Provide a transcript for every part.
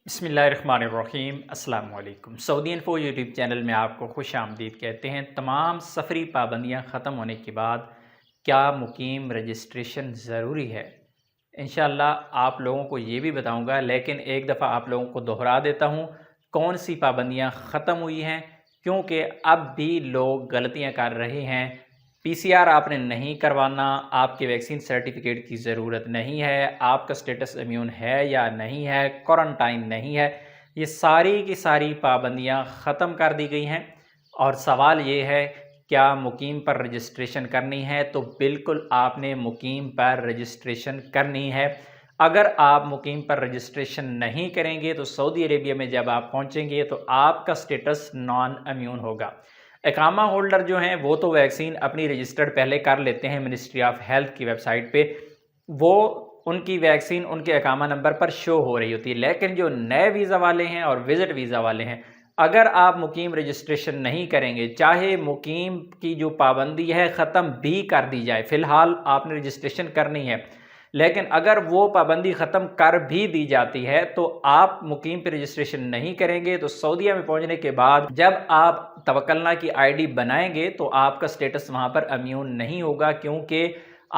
بسم اللہ الرحمن الرحیم۔ السلام علیکم۔ سعودی انفو یوٹیوب چینل میں آپ کو خوش آمدید کہتے ہیں۔ تمام سفری پابندیاں ختم ہونے کے بعد کیا مقیم رجسٹریشن ضروری ہے؟ انشاءاللہ آپ لوگوں کو یہ بھی بتاؤں گا، لیکن ایک دفعہ آپ لوگوں کو دہرا دیتا ہوں کون سی پابندیاں ختم ہوئی ہیں، کیونکہ اب بھی لوگ غلطیاں کر رہے ہیں۔ پی سی آر آپ نے نہیں کروانا، آپ کے ویکسین سرٹیفکیٹ کی ضرورت نہیں ہے، آپ کا سٹیٹس امیون ہے یا نہیں ہے، کوارنٹائن نہیں ہے، یہ ساری کی ساری پابندیاں ختم کر دی گئی ہیں۔ اور سوال یہ ہے کیا مقیم پر رجسٹریشن کرنی ہے؟ تو بالکل آپ نے مقیم پر رجسٹریشن کرنی ہے۔ اگر آپ مقیم پر رجسٹریشن نہیں کریں گے تو سعودی عربیہ میں جب آپ پہنچیں گے تو آپ کا سٹیٹس نان امیون ہوگا۔ اقامہ ہولڈر جو ہیں وہ تو ویکسین اپنی رجسٹرڈ پہلے کر لیتے ہیں منسٹری آف ہیلتھ کی ویب سائٹ پہ، وہ ان کی ویکسین ان کے اقامہ نمبر پر شو ہو رہی ہوتی ہے۔ لیکن جو نئے ویزا والے ہیں اور وزٹ ویزا والے ہیں، اگر آپ مقیم رجسٹریشن نہیں کریں گے، چاہے مقیم کی جو پابندی ہے ختم بھی کر دی جائے، فی الحال آپ نے رجسٹریشن کرنی ہے، لیکن اگر وہ پابندی ختم کر بھی دی جاتی ہے تو آپ مقیم پہ رجسٹریشن نہیں کریں گے تو سعودیہ میں پہنچنے کے بعد جب آپ توکلنا کی آئی ڈی بنائیں گے تو آپ کا سٹیٹس وہاں پر امیون نہیں ہوگا، کیونکہ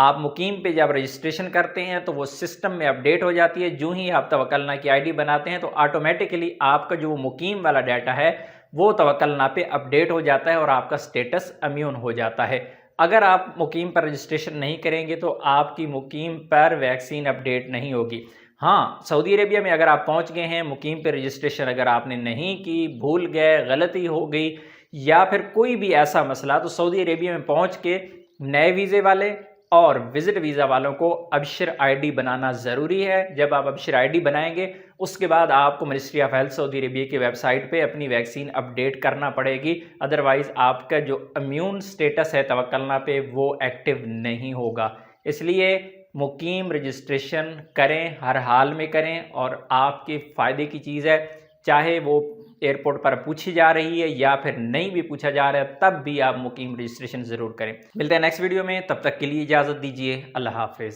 آپ مقیم پہ جب رجسٹریشن کرتے ہیں تو وہ سسٹم میں اپڈیٹ ہو جاتی ہے۔ جو ہی آپ توکلنا کی آئی ڈی بناتے ہیں تو آٹومیٹکلی آپ کا جو مقیم والا ڈیٹا ہے وہ توکلنا پہ اپڈیٹ ہو جاتا ہے اور آپ کا سٹیٹس امیون ہو جاتا ہے۔ اگر آپ مقیم پر رجسٹریشن نہیں کریں گے تو آپ کی مقیم پر ویکسین اپڈیٹ نہیں ہوگی۔ ہاں، سعودی عربیہ میں اگر آپ پہنچ گئے ہیں، مقیم پہ رجسٹریشن اگر آپ نے نہیں کی، بھول گئے، غلطی ہو گئی یا پھر کوئی بھی ایسا مسئلہ، تو سعودی عربیہ میں پہنچ کے نئے ویزے والے اور وزٹ ویزا والوں کو ابشر آئی ڈی بنانا ضروری ہے۔ جب آپ ابشر آئی ڈی بنائیں گے اس کے بعد آپ کو منسٹری آف ہیلتھ سعودی عربیہ کی ویب سائٹ پہ اپنی ویکسین اپڈیٹ کرنا پڑے گی، ادروائز آپ کا جو امیون سٹیٹس ہے توکلنا پہ وہ ایکٹیو نہیں ہوگا۔ اس لیے مقیم رجسٹریشن کریں، ہر حال میں کریں، اور آپ کے فائدے کی چیز ہے، چاہے وہ ایئرپورٹ پر پوچھی جا رہی ہے یا پھر نہیں بھی پوچھا جا رہا ہے، تب بھی آپ مقیم رجسٹریشن ضرور کریں۔ ملتے ہیں نیکسٹ ویڈیو میں، تب تک کے لیے اجازت دیجیے، اللہ حافظ۔